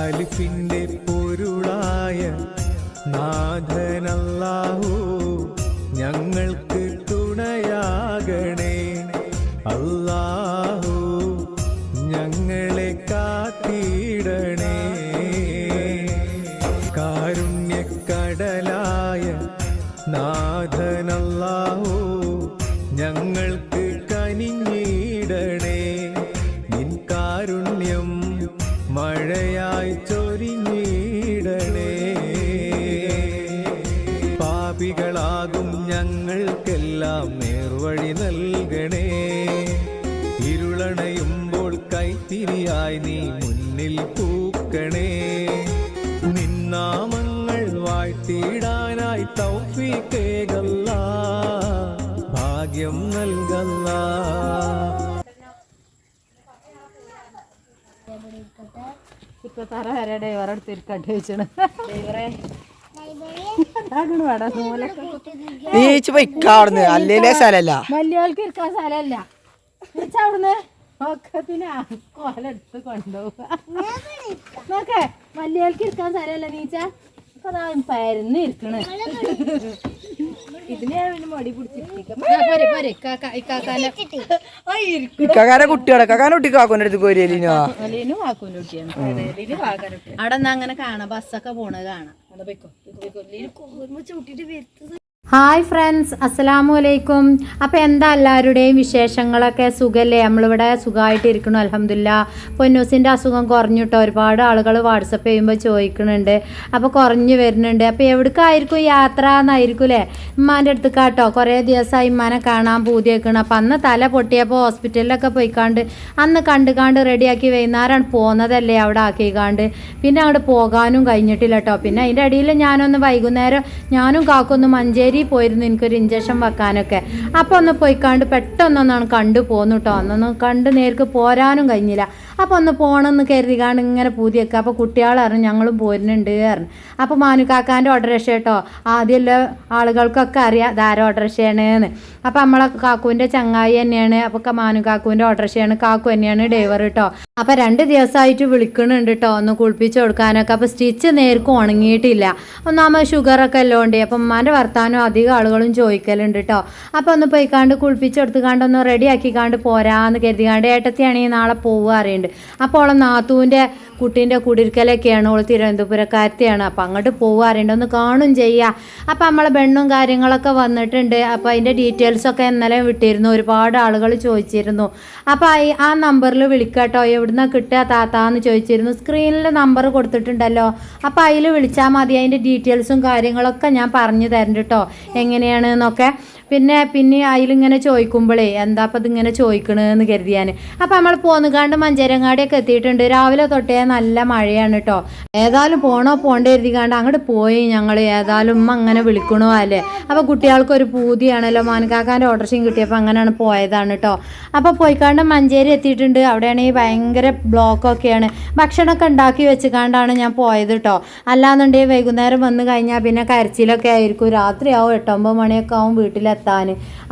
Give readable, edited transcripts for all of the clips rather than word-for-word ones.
അലിഫിന്റെ പൊരുളായ നാഥനല്ലാഹു ഞങ്ങൾക്ക് തുണയാകണേ. അല്ലാഹു ഞങ്ങളെ കാത്തിടണേ. കാരുണ്യക്കടലായ നാഥനല്ലാഹു ഞങ്ങൾക്ക് കനിഞ്ഞിടണേ. നിൻ കാരുണ്യം മഴയായി ചൊരിഞ്ഞിടണേ. പാപികളാകും ഞങ്ങൾക്കെല്ലാം നേർവഴി നൽകണേ. ഇരുളണയുമ്പോൾ കൈത്തിരിയായി നീ മുന്നിൽ പൂക്കണേ. നിന്നാമങ്ങൾ വാഴ്ത്തിയിടാനായി തൗഫീഖേകല്ലാ, ഭാഗ്യം നൽകല്ലാ. ഇപ്പൊ തറ വരെ ഡ്രൈവറെടുത്ത് ഇരിക്കട്ടെ വെച്ചാണ് ഡ്രൈവറെ അല്ലേ സ്ഥലല്ല വലിയവൾക്ക് ഇരിക്കാൻ സ്ഥലമല്ല അവിടുന്ന് ഒക്കത്തിന് കോലെടുത്ത് കൊണ്ടുപോവുക. നോക്കേ വലിയവൾക്ക് ഇരിക്കാൻ സ്ഥലമല്ല നീച്ച പരന്ന് ഇരിക്കണ്. ഇതിനെ മടി പിടിച്ചിരിക്കാരെ കുട്ടികളെ കാക്കാനെ കുട്ടി കാക്കൂന്റെ അടുത്ത് കോരിയലിനോ അലീനും കാക്കൂന്റെ കുട്ടിയാണ്. അവിടെ നിന്ന് അങ്ങനെ കാണാം, ബസ്സൊക്കെ പോണത് കാണാം. ഹായ് ഫ്രണ്ട്സ്, അസ്സലാമു അലൈക്കും. അപ്പോൾ എന്താ എല്ലാവരുടെയും വിശേഷങ്ങളൊക്കെ? സുഖമല്ലേ? നമ്മളിവിടെ സുഖമായിട്ട് ഇരിക്കണം അൽഹംദുലില്ലാ. പൊന്നൂസിൻ്റെ അസുഖം കുറഞ്ഞിട്ടോ. ഒരുപാട് ആളുകൾ വാട്സപ്പ് ചെയ്യുമ്പോൾ ചോദിക്കുന്നുണ്ട്. അപ്പോൾ കുറഞ്ഞു വരുന്നുണ്ട്. അപ്പോൾ എവിടേക്കായിരിക്കും യാത്ര എന്നായിരിക്കും അല്ലേ? ഉമ്മാൻ്റെ അടുത്ത് കേട്ടോ. കുറേ ദിവസമായി ഉമ്മാനെ കാണാൻ പൂതിയാക്കണം. അപ്പോൾ അന്ന് തല പൊട്ടിയപ്പോൾ ഹോസ്പിറ്റലിലൊക്കെ പോയിക്കാണ്ട് അന്ന് കണ്ടുകാണ്ട് റെഡിയാക്കി വൈകുന്നേരമാണ് പോകുന്നതല്ലേ അവിടെ ആക്കിക്കാണ്ട്. പിന്നെ അങ്ങോട്ട് പോകാനും കഴിഞ്ഞിട്ടില്ല കേട്ടോ. പിന്നെ അതിൻ്റെ ഇടയിൽ ഞാനൊന്ന് വൈകുന്നേരം ഞാനും കാക്കൊന്ന് മഞ്ചേരി പോയിരുന്നു എനിക്കൊരു ഇഞ്ചക്ഷൻ വെക്കാനൊക്കെ. അപ്പോൾ ഒന്ന് പോയിക്കാണ്ട് പെട്ടെന്നൊന്നാണ് കണ്ടു പോന്നു കേട്ടോ. അന്നൊന്നും കണ്ട് നേർക്ക് പോരാനും കഴിഞ്ഞില്ല. അപ്പോൾ ഒന്ന് പോകണമെന്ന് കരുതിക്കാണ്ട് ഇങ്ങനെ പൂതിയൊക്കെ. അപ്പോൾ കുട്ടികൾ അറിഞ്ഞു ഞങ്ങളും പോരുന്നുണ്ട് പറഞ്ഞു. അപ്പോൾ മാനുക്കാക്കാൻ്റെ ഓട്ടോറിക്ഷ കേട്ടോ. ആദ്യമുള്ള ആളുകൾക്കൊക്കെ അറിയാം ധാര ഓട്ടോറിക്ഷയാണെന്ന്. അപ്പോൾ നമ്മളെ കാക്കുവിൻ്റെ ചങ്ങായി തന്നെയാണ്. അപ്പോൾ മാനുക്കാക്കുവിൻ്റെ ഓട്ടോറിക്ഷയാണ്. കാക്കു തന്നെയാണ് ഡ്രൈവർ കേട്ടോ. അപ്പോൾ 2 ദിവസമായിട്ട് വിളിക്കണുണ്ട് കേട്ടോ ഒന്ന് കുളിപ്പിച്ച് കൊടുക്കാനൊക്കെ. അപ്പോൾ സ്റ്റിച്ച് നേർക്കും ഉണങ്ങിയിട്ടില്ല. ഒന്നാമത് ഷുഗറൊക്കെ എല്ലാം ഉണ്ട്. അപ്പം ഉമ്മാൻ്റെ വർത്താനം അധികം ആളുകളും ചോദിക്കലുണ്ട് കേട്ടോ. അപ്പോൾ ഒന്ന് പോയിക്കാണ്ട് കുളിപ്പിച്ചെടുത്തുകാണ്ട് ഒന്ന് റെഡി ആക്കിക്കാണ്ട് പോരാന്ന് കരുതിക്കാണ്ട് ഏട്ടത്തിയാണെങ്കിൽ നാളെ പോവുക അറിയുന്നുണ്ട്. അപ്പോൾ ഓളെ നാത്തൂൻ്റെ കുട്ടീൻ്റെ കുടിരിക്കലൊക്കെയാണ്. ഓൾ തിരുവനന്തപുരക്കാരത്തെയാണ്. അപ്പോൾ അങ്ങോട്ട് പോവുക അറിയണ്ട ഒന്ന് കാണും ചെയ്യുക. അപ്പോൾ നമ്മളെ പെണ്ണും കാര്യങ്ങളൊക്കെ വന്നിട്ടുണ്ട്. അപ്പോൾ അതിൻ്റെ ഡീറ്റെയിൽസൊക്കെ ഇന്നലെ വിട്ടിരുന്നു. ഒരുപാട് ആളുകൾ ചോദിച്ചിരുന്നു. അപ്പോൾ ആ നമ്പറിൽ വിളിക്കട്ടോ. എവിടുന്ന കിട്ടുക താത്താന്ന് ചോദിച്ചിരുന്നു. സ്ക്രീനിൽ നമ്പർ കൊടുത്തിട്ടുണ്ടല്ലോ. അപ്പോൾ അതിൽ വിളിച്ചാൽ മതി. അതിൻ്റെ ഡീറ്റെയിൽസും കാര്യങ്ങളൊക്കെ ഞാൻ പറഞ്ഞു തരണ്ട് കേട്ടോ എങ്ങനെയാണെന്നൊക്കെ. പിന്നെ അതിലിങ്ങനെ ചോദിക്കുമ്പോഴേ എന്താ അപ്പം ഇതിങ്ങനെ ചോദിക്കണമെന്ന് കരുതിയാൻ. അപ്പോൾ നമ്മൾ പോന്നുകാണ്ട് മഞ്ചേരങ്ങാടിയൊക്കെ എത്തിയിട്ടുണ്ട്. രാവിലെ തൊട്ടേ നല്ല മഴയാണ് കേട്ടോ. ഏതായാലും പോണ്ടേ കരുതിക്കാണ്ട് അങ്ങോട്ട് പോയി ഞങ്ങൾ. ഏതായാലും ഉമ്മ അങ്ങനെ വിളിക്കണോ അല്ലേ. അപ്പോൾ കുട്ടികൾക്കൊരു പൂതിയാണല്ലോ. മാനക്കാക്കാൻ്റെ ഓട്ടോറിക്ഷയും കിട്ടിയപ്പോൾ അങ്ങനെയാണ് പോയതാണ് കേട്ടോ. അപ്പോൾ പോയിക്കാണ്ട് മഞ്ചേരി എത്തിയിട്ടുണ്ട്. അവിടെയാണെങ്കിൽ ഭയങ്കര ബ്ലോക്കൊക്കെയാണ്. ഭക്ഷണമൊക്കെ ഉണ്ടാക്കി വെച്ചുകാണ്ടാണ് ഞാൻ പോയത് കേട്ടോ. അല്ലാന്നുണ്ടെങ്കിൽ വൈകുന്നേരം വന്നു കഴിഞ്ഞാൽ പിന്നെ കരച്ചിലൊക്കെ ആയിരിക്കും. രാത്രിയാവും 8-9 മണിയൊക്കെ ആവും വീട്ടിലെത്താൻ.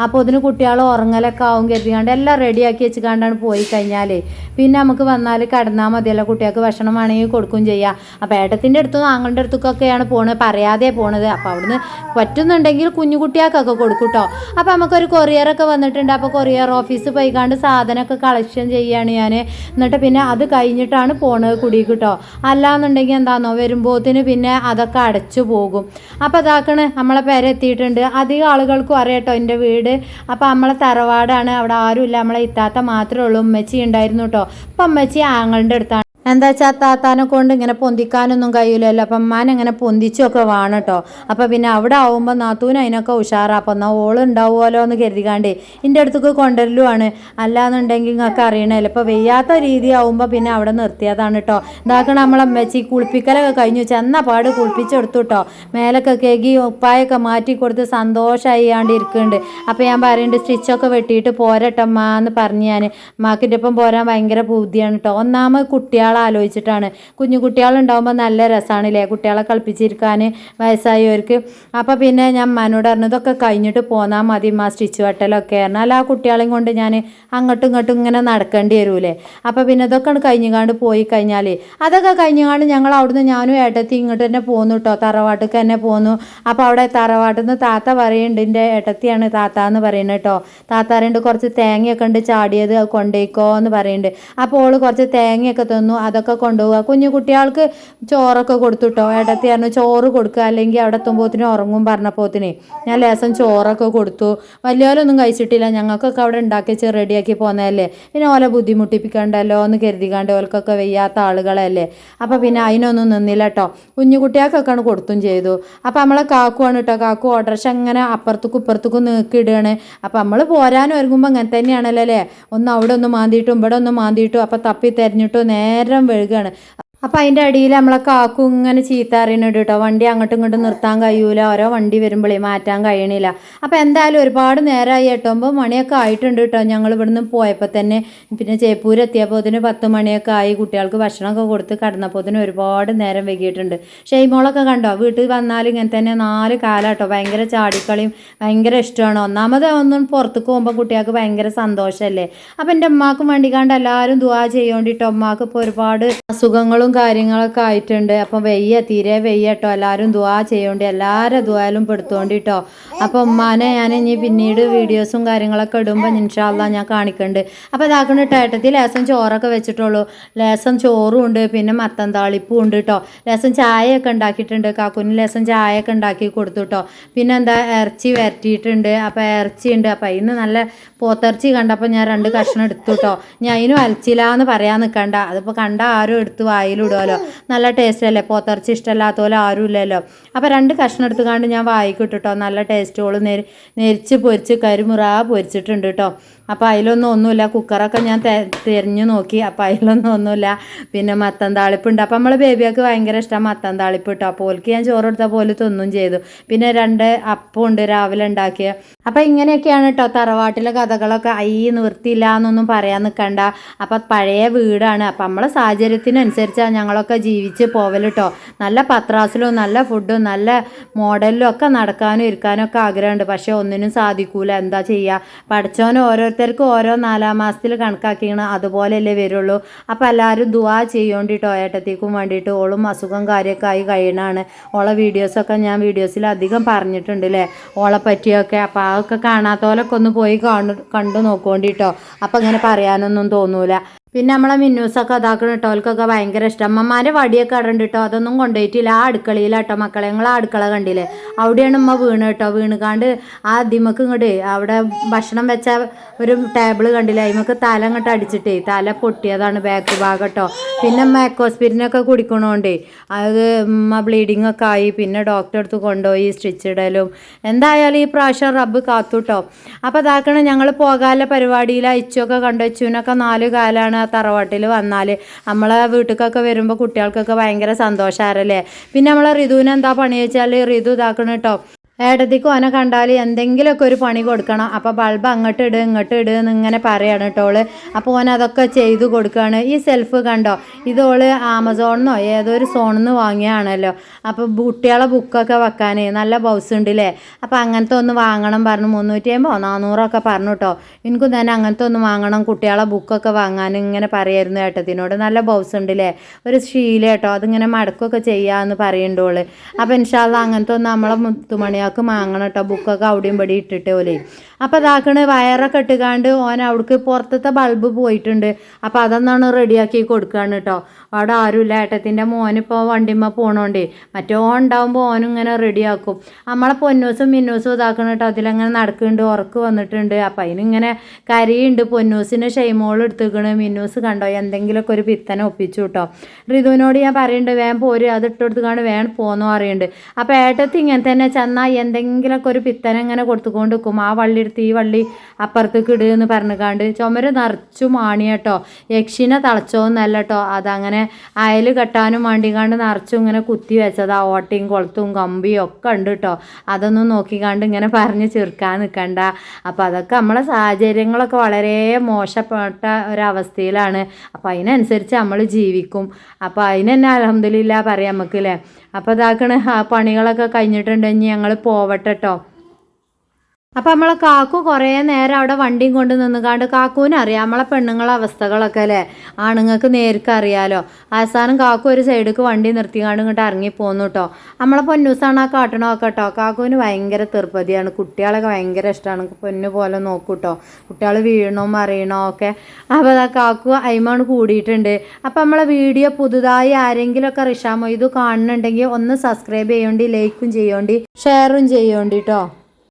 അപ്പോൾ അതിന് കുട്ടികൾ ഉറങ്ങലൊക്കെ ആവും കരുതിക്കാണ്ട് എല്ലാം റെഡിയാക്കി വെച്ചുകൊണ്ടാണ് പോയി കഴിഞ്ഞാലേ പിന്നെ നമുക്ക് വന്നാൽ കിടന്നാൽ മതിയല്ലോ. കുട്ടികൾക്ക് ഭക്ഷണം വേണമെങ്കിൽ കൊടുക്കുകയും ചെയ്യാം. അപ്പോൾ ഏട്ടത്തിൻ്റെ അടുത്തും ആങ്ങളുടെ അടുത്തൊക്കെയാണ് പോണത്, പറയാതെ പോണത്. അപ്പോൾ അവിടുന്ന് പറ്റുന്നുണ്ടെങ്കിൽ കുഞ്ഞു കുട്ടികൾക്കൊക്കെ കൊടുക്കും കേട്ടോ. അപ്പോൾ നമുക്കൊരു കൊറിയറൊക്കെ വന്നിട്ടുണ്ട്. അപ്പോൾ കൊറിയർ ഓഫീസ് പോയിക്കാണ്ട് സാധനമൊക്കെ കളക്ഷൻ ചെയ്യുകയാണ് ഞാൻ. എന്നിട്ട് പിന്നെ അത് കഴിഞ്ഞിട്ടാണ് പോണത് കുടിക്ക് കേട്ടോ. അല്ലാന്നുണ്ടെങ്കിൽ എന്താണെന്നോ വരുമ്പോഴത്തിന് പിന്നെ അതൊക്കെ അടച്ചു പോകും. അപ്പോൾ അതാക്കണ് നമ്മളെ പേരെത്തിയിട്ടുണ്ട്. അധികം ആളുകൾക്കും അറിയാം കേട്ടോ എൻ്റെ വീട്. അപ്പോൾ നമ്മളെ തറവാടാണ്. അവിടെ ആരുമില്ല, നമ്മളെ ഇത്താത്ത മാത്രമേ ഉള്ളൂ. ഉമ്മച്ചി ഉണ്ടായിരുന്നു കേട്ടോ. അപ്പം ഉമ്മച്ചി ആങ്ങളുടെ അടുത്താണ്. എന്താ വെച്ചാൽ താത്താനെ കൊണ്ട് ഇങ്ങനെ പൊന്തിക്കാനൊന്നും കഴിയില്ലല്ലോ. അപ്പം അമ്മാനെങ്ങനെ പൊന്തിച്ചൊക്കെ വേണം കേട്ടോ. അപ്പോൾ പിന്നെ അവിടെ ആവുമ്പോൾ നാത്തൂന് അതിനൊക്കെ ഉഷാറാണ്. അപ്പം എന്നാൽ ഓളുണ്ടാവുമല്ലോ എന്ന് കരുതിക്കാണ്ടേ എൻ്റെ അടുത്തേക്ക് കൊണ്ടുവരലുമാണ്. അല്ലാന്നുണ്ടെങ്കിൽ നിങ്ങൾക്ക് അറിയണമല്ലോ. ഇപ്പോൾ വെയ്യാത്ത രീതി ആവുമ്പോൾ പിന്നെ അവിടെ നിർത്തിയതാണ് കേട്ടോ. ഇതാക്കണം നമ്മളെ അമ്മച്ചി കുളിപ്പിക്കലൊക്കെ കഴിഞ്ഞു. ചെന്നപാട് കുളിപ്പിച്ചെടുത്തു കേട്ടോ. മേലൊക്കെ കേകി ഉപ്പായൊക്കെ മാറ്റി കൊടുത്ത് സന്തോഷമായിയാണ്ട് ഇരിക്കുന്നുണ്ട്. അപ്പോൾ ഞാൻ പറയുന്നുണ്ട് സ്റ്റിച്ചൊക്കെ വെട്ടിയിട്ട് പോരട്ടമ്മ എന്ന് പറഞ്ഞ് ഞാൻ. അമ്മാക്കിൻ്റെ ഒപ്പം പോരാൻ ഭയങ്കര ബുദ്ധിയാണ് കേട്ടോ. ഒന്നാമത് കുട്ടികൾ കുട്ടികളെ ആലോചിച്ചിട്ടാണ്. കുഞ്ഞു കുട്ടികളുണ്ടാകുമ്പോൾ നല്ല രസമാണല്ലേ കുട്ടികളെ കളിപ്പിച്ചിരിക്കാൻ വയസ്സായവർക്ക്. അപ്പോൾ പിന്നെ ഞാൻ അമ്മനോട് പറഞ്ഞു ഇതൊക്കെ കഴിഞ്ഞിട്ട് പോന്നാൽ മതി സ്റ്റിച്ച് വെട്ടലൊക്കെ എന്നാൽ ആ കുട്ടികളെയും കൊണ്ട് ഞാൻ അങ്ങോട്ടും ഇങ്ങോട്ടും ഇങ്ങനെ നടക്കേണ്ടി വരൂലേ. അപ്പോൾ പിന്നെ ഇതൊക്കെ കഴിഞ്ഞുകാണ്ട് പോയി കഴിഞ്ഞാൽ അതൊക്കെ കഴിഞ്ഞുകാണ്ട് ഞങ്ങൾ അവിടുന്ന് ഞാനും ഏട്ടത്തി ഇങ്ങോട്ട് തന്നെ പോന്നു കേട്ടോ, തറവാട്ടിലേക്ക് തന്നെ പോന്നു. അപ്പോൾ അവിടെ തറവാട്ടിൽ നിന്ന് താത്ത പറയുന്നുണ്ട്, എൻ്റെ ഏട്ടത്തിയാണ് താത്ത എന്ന് പറയുന്നത് കേട്ടോ. താത്താറുണ്ട് കുറച്ച് തേങ്ങയൊക്കെ ഉണ്ട് ചാടിയത് അത് കൊണ്ടുപോയിക്കോ എന്ന് പറയുന്നുണ്ട്. അപ്പോൾ ഓള് കുറച്ച് തേങ്ങയൊക്കെ തന്നു, അതൊക്കെ കൊണ്ടുപോവുക. കുഞ്ഞു കുട്ടികൾക്ക് ചോറൊക്കെ കൊടുത്തു കേട്ടോ. ഏട്ടത്തി പറഞ്ഞു ചോറ് കൊടുക്കുക അല്ലെങ്കിൽ അവിടെ എത്തുമ്പോഴത്തേനും ഉറങ്ങും പറഞ്ഞപ്പോത്തിന് ഞാൻ ലേസം ചോറൊക്കെ കൊടുത്തു. വലിയോലൊന്നും കഴിച്ചിട്ടില്ല, ഞങ്ങൾക്കൊക്കെ അവിടെ ഉണ്ടാക്കി റെഡിയാക്കി പോന്നതല്ലേ, പിന്നെ ഓലെ ബുദ്ധിമുട്ടിപ്പിക്കണ്ടല്ലോ എന്ന് കരുതിക്കാണ്ട് ഓൽക്കൊക്കെ വയ്യാത്ത ആളുകളല്ലേ. അപ്പോൾ പിന്നെ അതിനൊന്നും നിന്നില്ല കേട്ടോ. കുഞ്ഞു കുട്ടികൾക്കൊക്കെയാണ് കൊടുത്തും ചെയ്തു. അപ്പോൾ നമ്മളെ കാക്കുവാണ് കേട്ടോ, കാക്കു ഓട്ടർഷ അങ്ങനെ അപ്പുറത്തേക്കും ഇപ്പുറത്തേക്കും നീക്കിയിടുകയാണ്. അപ്പോൾ നമ്മൾ പോരാനും ഒരുങ്ങുമ്പോൾ അങ്ങനെ തന്നെയാണല്ലോ അല്ലേ, ഒന്ന് അവിടെ ഒന്ന് മാന്തിയിട്ടും ഇവിടെ ഒന്ന് മാന്തിയിട്ടും അപ്പോൾ തപ്പി തെരഞ്ഞിട്ടും നേരം വഴുകയാണ്. അപ്പം അതിൻ്റെ അടിയിൽ നമ്മളെ കാക്കു ഇങ്ങനെ ചീത്ത അറിയുന്നുണ്ട് കേട്ടോ, വണ്ടി അങ്ങോട്ടും ഇങ്ങോട്ടും നിർത്താൻ കഴിയൂല, ഓരോ വണ്ടി വരുമ്പോഴേ മാറ്റാൻ കഴിയണില്ല. അപ്പോൾ എന്തായാലും ഒരുപാട് നേരമായി 8-9 മണിയൊക്കെ ആയിട്ടുണ്ട് കേട്ടോ ഞങ്ങൾ ഇവിടുന്ന് പോയപ്പോൾ തന്നെ. പിന്നെ ചേപ്പൂർ എത്തിയപ്പോഴത്തിന് 10 മണിയൊക്കെ ആയി. കുട്ടികൾക്ക് ഭക്ഷണമൊക്കെ കൊടുത്ത് കടന്നപ്പോഴത്തിന് ഒരുപാട് നേരം വൈകിയിട്ടുണ്ട്. ഷെയ്മോളൊക്കെ കണ്ടോ, വീട്ടിൽ വന്നാൽ ഇങ്ങനെ തന്നെ 4 കാലാട്ടോ, ഭയങ്കര ചാടിക്കളിയും ഭയങ്കര ഇഷ്ടമാണ്. ഒന്നാമത് ഒന്നും പുറത്തേക്ക് പോകുമ്പോൾ കുട്ടികൾക്ക് ഭയങ്കര സന്തോഷമല്ലേ. അപ്പം എൻ്റെ ഉമ്മാക്കും വേണ്ടി കണ്ട് എല്ലാവരും ദുആ ചെയ്യോണ്ടിട്ടോ. ഉമ്മാക്ക് ഇപ്പോൾ ഒരുപാട് അസുഖങ്ങളും കാര്യങ്ങളൊക്കെ ആയിട്ടുണ്ട്. അപ്പം തീരെ വെയ്യ കേട്ടോ, എല്ലാവരും ദുആ ചെയ്യോണ്ടി, എല്ലാവരും ദുആയിലും പെടുത്തോണ്ടിട്ടോ. അപ്പോൾ ഉമ്മാനെ ഞാൻ ഇനി പിന്നീട് വീഡിയോസും കാര്യങ്ങളൊക്കെ ഇടുമ്പോൾ ഇൻഷാ അല്ലാഹ് ഞാൻ കാണിക്കുന്നുണ്ട്. അപ്പോൾ ഇതാക്കണ ഏട്ടത്തിൽ ലേസം ചോറൊക്കെ വെച്ചിട്ടുള്ളൂ, ലേസം ചോറും ഉണ്ട്, പിന്നെ മത്തൻ താളിപ്പും ഉണ്ട് കേട്ടോ. ലേസം ചായയൊക്കെ ഉണ്ടാക്കിയിട്ടുണ്ട്, കാക്കുന് ലേസം ചായയൊക്കെ ഉണ്ടാക്കി കൊടുത്തു കേട്ടോ. പിന്നെ എന്താ ഇറച്ചി വരട്ടിയിട്ടുണ്ട്, അപ്പോൾ ഇറച്ചി ഉണ്ട്. അപ്പോൾ അതിന് നല്ല പോത്തിറച്ചി കണ്ടപ്പോൾ ഞാൻ 2 കഷ്ണം എടുത്തു കേട്ടോ. ഞാൻ അതിനും അലച്ചില്ല എന്ന് പറയാൻ നിൽക്കണ്ട, അതിപ്പോൾ കണ്ട ആരും എടുത്ത് വായിലിടുമല്ലോ, നല്ല ടേസ്റ്റ് അല്ലേ. പോത്തിറച്ചി ഇഷ്ടമല്ലാത്ത പോലെ ആരും ഇല്ലല്ലോ. അപ്പോൾ 2 കഷ്ണം എടുത്തുകൊണ്ട് ഞാൻ വായിക്കിട്ടു കേട്ടോ. നല്ല ടേസ്റ്റോള് നെരിച്ച് പൊരിച്ച് കരിമുറ പൊരിച്ചിട്ടുണ്ട് കേട്ടോ. അപ്പോൾ അതിലൊന്നും ഒന്നുമില്ല, കുക്കറൊക്കെ ഞാൻ തിരഞ്ഞു നോക്കി, അപ്പോൾ അതിലൊന്നും ഒന്നുമില്ല. പിന്നെ മത്തൻ താളിപ്പുണ്ട്. അപ്പോൾ നമ്മൾ ബേബിയൊക്കെ ഭയങ്കര ഇഷ്ടമാണ് മത്തൻ താളിപ്പ് കേട്ടോ. അപ്പോൾ ഓൽക്ക് ഞാൻ ചോറ് എടുത്ത പോലെ തിന്നും ചെയ്തു. പിന്നെ 2 അപ്പം ഉണ്ട് രാവിലെ ഉണ്ടാക്കിയ. അപ്പോൾ ഇങ്ങനെയൊക്കെയാണ് കേട്ടോ തറവാട്ടിലെ കഥകളൊക്കെ. നിവൃത്തിയില്ല എന്നൊന്നും പറയാൻ നിൽക്കണ്ട. അപ്പം പഴയ വീടാണ്, അപ്പം നമ്മളെ സാഹചര്യത്തിനനുസരിച്ചാണ് ഞങ്ങളൊക്കെ ജീവിച്ച് പോവൽ കേട്ടോ. നല്ല പത്രാസിലും നല്ല ഫുഡും നല്ല മോഡലിലും ഒക്കെ നടക്കാനും ഇരിക്കാനും ഒക്കെ ആഗ്രഹമുണ്ട്. പക്ഷേ ഒന്നിനും സാധിക്കൂല, എന്താ ചെയ്യുക. പഠിച്ചവന് ഓരോരുത്തർക്കും ഓരോ 4-ാം മാസത്തിൽ കണക്കാക്കിയാണ് അതുപോലെയല്ലേ വരുള്ളൂ. അപ്പോൾ എല്ലാവരും ദുആ ചെയ്യോണ്ടിട്ടോ ഏട്ടത്തേക്കും വേണ്ടിയിട്ട്. ഓളും അസുഖം കാര്യമൊക്കെ ആയി കഴിയണതാണ്. ഓളെ വീഡിയോസൊക്കെ ഞാൻ വീഡിയോസിൽ അധികം പറഞ്ഞിട്ടുണ്ട് അല്ലേ, ഓളെ പറ്റിയൊക്കെ. അപ്പോൾ അതൊക്കെ കാണാത്തവരൊക്കെ ഒന്ന് പോയി കണ്ടു നോക്കോണ്ടിട്ടോ. അപ്പം ഇങ്ങനെ പറയാനൊന്നും തോന്നൂല. പിന്നെ നമ്മളെ മിന്നൂസൊക്കെ അതാക്കണം കേട്ടോ, അവൾക്കൊക്കെ ഭയങ്കര ഇഷ്ടം. അമ്മമാരെ വടിയൊക്കെ ഇടണ്ട് കേട്ടോ, അതൊന്നും കൊണ്ടുപോയിട്ടില്ല. ആ അടുക്കളയിലാട്ടോ മക്കളെ, ഞങ്ങൾ ആ അടുക്കള കണ്ടില്ലേ, അവിടെയാണ് ഉമ്മ വീണ് കേട്ടോ. വീണുകാണ്ട് ആ ദിമക്ക് ഇങ്ങോട്ട് അവിടെ ഭക്ഷണം വെച്ച ഒരു ടേബിൾ കണ്ടില്ലേ, അതിമക്ക് തല ഇങ്ങോട്ട് അടിച്ചിട്ടേ തല പൊട്ടിയതാണ് ബാക്ക് ഭാഗം കേട്ടോ. പിന്നെ ഉമ്മ എക്കോസ്പിരിനൊക്കെ കുടിക്കണോണ്ടേ അത് ഉമ്മ ബ്ലീഡിങ് ഒക്കെ ആയി. പിന്നെ ഡോക്ടറെ അടുത്ത് കൊണ്ടുപോയി സ്റ്റിച്ച് ഇടലും. എന്തായാലും ഈ പ്രാവശ്യം റബ്ബ് കാത്തു കേട്ടോ. അപ്പോൾ അതാക്കണം ഞങ്ങൾ പോകാനുള്ള പരിപാടിയിൽ അയച്ചൊക്കെ കണ്ടുവച്ചുവിനൊക്കെ 4 കാലാണ് തറവാട്ടിൽ വന്നാൽ. നമ്മളെ വീട്ടിലേക്കൊക്കെ വരുമ്പോൾ കുട്ടികൾക്കൊക്കെ ഭയങ്കര സന്തോഷമാരല്ലേ. പിന്നെ നമ്മളെ ഋതുവിന് എന്താ പണി വെച്ചാൽ ഋതു ഇതാക്കണം കേട്ടോ, ഏട്ടത്തിക്ക് ഓനെ കണ്ടാൽ എന്തെങ്കിലുമൊക്കെ ഒരു പണി കൊടുക്കണം. അപ്പോൾ ബൾബ് അങ്ങോട്ട് ഇങ്ങോട്ട് എന്ന് ഇങ്ങനെ പറയാണ് കേട്ടോള്. അപ്പോൾ ഓൻ അതൊക്കെ ചെയ്തു കൊടുക്കുകയാണ്. ഈ സെൽഫ് കണ്ടോ, ഇതോള് ആമസോണിന്നോ ഏതൊരു സോണിൽ നിന്ന് വാങ്ങിയാണല്ലോ. അപ്പോൾ കുട്ടികളെ ബുക്കൊക്കെ വെക്കാൻ നല്ല ബൗസ് ഉണ്ടല്ലേ. അപ്പോൾ അങ്ങനത്തെ ഒന്ന് വാങ്ങണം പറഞ്ഞു. 350-400 പറഞ്ഞു കേട്ടോ. എനിക്കും തന്നെ അങ്ങനത്തെ ഒന്ന് വാങ്ങണം, കുട്ടികളെ ബുക്കൊക്കെ വാങ്ങാൻ ഇങ്ങനെ പറയായിരുന്നു ഏട്ടത്തിനോട്. നല്ല ബൗസ് ഉണ്ടല്ലേ, ഒരു ശീല കേട്ടോ, അതിങ്ങനെ മടക്കൊക്കെ ചെയ്യാമെന്ന് പറയുന്നുണ്ടോള്. അപ്പോൾ ഇൻഷാ അല്ലാഹ് അങ്ങനത്തെ ഒന്ന് നമ്മളെ മുത്തുമണിയാ വാങ്ങണം കേട്ടോ. ബുക്കൊക്കെ അവിടെയും പടി ഇട്ടിട്ട് പോലെ. അപ്പോൾ അതാക്കണ് വയറൊക്കെ ഇട്ടുകാണ്ട് ഓൻ അവിടേക്ക് പുറത്തത്തെ ബൾബ് പോയിട്ടുണ്ട്. അപ്പോൾ അതൊന്നാണ് റെഡിയാക്കി കൊടുക്കുകയാണ് കേട്ടോ. അവിടെ ആരുമില്ല, ഏട്ടത്തിൻ്റെ മോനിപ്പോൾ വണ്ടിമ്മ പോകണോണ്ടേ. മറ്റോ ഉണ്ടാകുമ്പോൾ ഓനും ഇങ്ങനെ റെഡിയാക്കും. നമ്മളെ പൊന്നൂസും മിന്നൂസും ഇതാക്കണം കേട്ടോ. അതിലങ്ങനെ നടക്കുന്നുണ്ട്, ഉറക്ക് വന്നിട്ടുണ്ട്. അപ്പം അതിനിങ്ങനെ കരയുണ്ട്. പൊന്നൂസിന് ഷെയ്മോൾ എടുത്തുക്കണ്. മിന്നൂസ് കണ്ടോ എന്തെങ്കിലുമൊക്കെ ഒരു പിത്തനെ ഒപ്പിച്ചു കേട്ടോ. ഋതുവിനോട് ഞാൻ പറയുന്നുണ്ട് വേഗം പോര്, അത് ഇട്ടെടുത്തുകൊണ്ട് വേഗം പോന്നു പറയുന്നുണ്ട്. അപ്പോൾ ഏട്ടത്തി ഇങ്ങനെ തന്നെ ചെന്നാൽ എന്തെങ്കിലുമൊക്കെ ഒരു പിത്തന ഇങ്ങനെ കൊടുത്തുകൊണ്ട് നിൽക്കും. ആ വള്ളി എടുത്ത് ഈ വള്ളി അപ്പുറത്തേക്ക് ഇടുകയെന്ന് പറഞ്ഞുകാണ്ട് ചുമര് നിറച്ചു മാണി കേട്ടോ. യക്ഷിനെ തളച്ചോന്നല്ല കേട്ടോ, അതങ്ങനെ അയൽ കെട്ടാനും വേണ്ടിക്കാണ്ട് നിറച്ചും ഇങ്ങനെ കുത്തി വെച്ചതാ. ഓട്ടയും കൊളത്തും കമ്പിയും ഒക്കെ ഉണ്ട് കേട്ടോ. അതൊന്നും നോക്കിക്കാണ്ട് ഇങ്ങനെ പറഞ്ഞ് ചെറുക്കാൻ നിൽക്കണ്ട. അപ്പോൾ അതൊക്കെ നമ്മളെ സാഹചര്യങ്ങളൊക്കെ വളരെ മോശപ്പെട്ട ഒരവസ്ഥയിലാണ്. അപ്പോൾ അതിനനുസരിച്ച് നമ്മൾ ജീവിക്കും. അപ്പോൾ അതിന് തന്നെ അൽഹംദുലില്ലാ പറയാം നമുക്ക് അല്ലേ. അപ്പോൾ ഇതാക്കണ ആ പണികളൊക്കെ കഴിഞ്ഞിട്ടുണ്ടെങ്കിൽ ഞങ്ങൾ പോവട്ടെ കേട്ടോ. അപ്പം നമ്മളെ കാക്കു കുറേ നേരം അവിടെ വണ്ടിയും കൊണ്ട് നിന്നുകാണ്ട് കാക്കൂനറിയാം നമ്മളെ പെണ്ണുങ്ങളെ അവസ്ഥകളൊക്കെ അല്ലേ. ആണുങ്ങൾക്ക് നേർക്ക് അറിയാലോ. അവസാനം കാക്കു ഒരു സൈഡിലേക്ക് വണ്ടി നിർത്തിക്കാണ്ട് ഇങ്ങോട്ട് ഇറങ്ങിപ്പോന്നു കേട്ടോ. നമ്മളെ പൊന്നൂസാണ് ആ കാട്ടണമൊക്കെ കേട്ടോ. കാക്കുവിന് ഭയങ്കര തീർപ്പതിയാണ്. കുട്ടികളൊക്കെ ഭയങ്കര ഇഷ്ടമാണ്. പൊന്നു പോലെ നോക്കൂ കേട്ടോ. കുട്ടികൾ വീഴണോ മറിയണോ ഒക്കെ. അപ്പോൾ ആ കാക്കു അയിമാണ് കൂടിയിട്ടുണ്ട്. അപ്പോൾ നമ്മളെ വീഡിയോ പുതുതായി ആരെങ്കിലുമൊക്കെ റിഷാ മൊയ്തു കാണുന്നുണ്ടെങ്കിൽ ഒന്ന് സബ്സ്ക്രൈബ് ചെയ്യോണ്ടി, ലൈക്കും ചെയ്യോണ്ടി, ഷെയറും ചെയ്യോണ്ടി കേട്ടോ.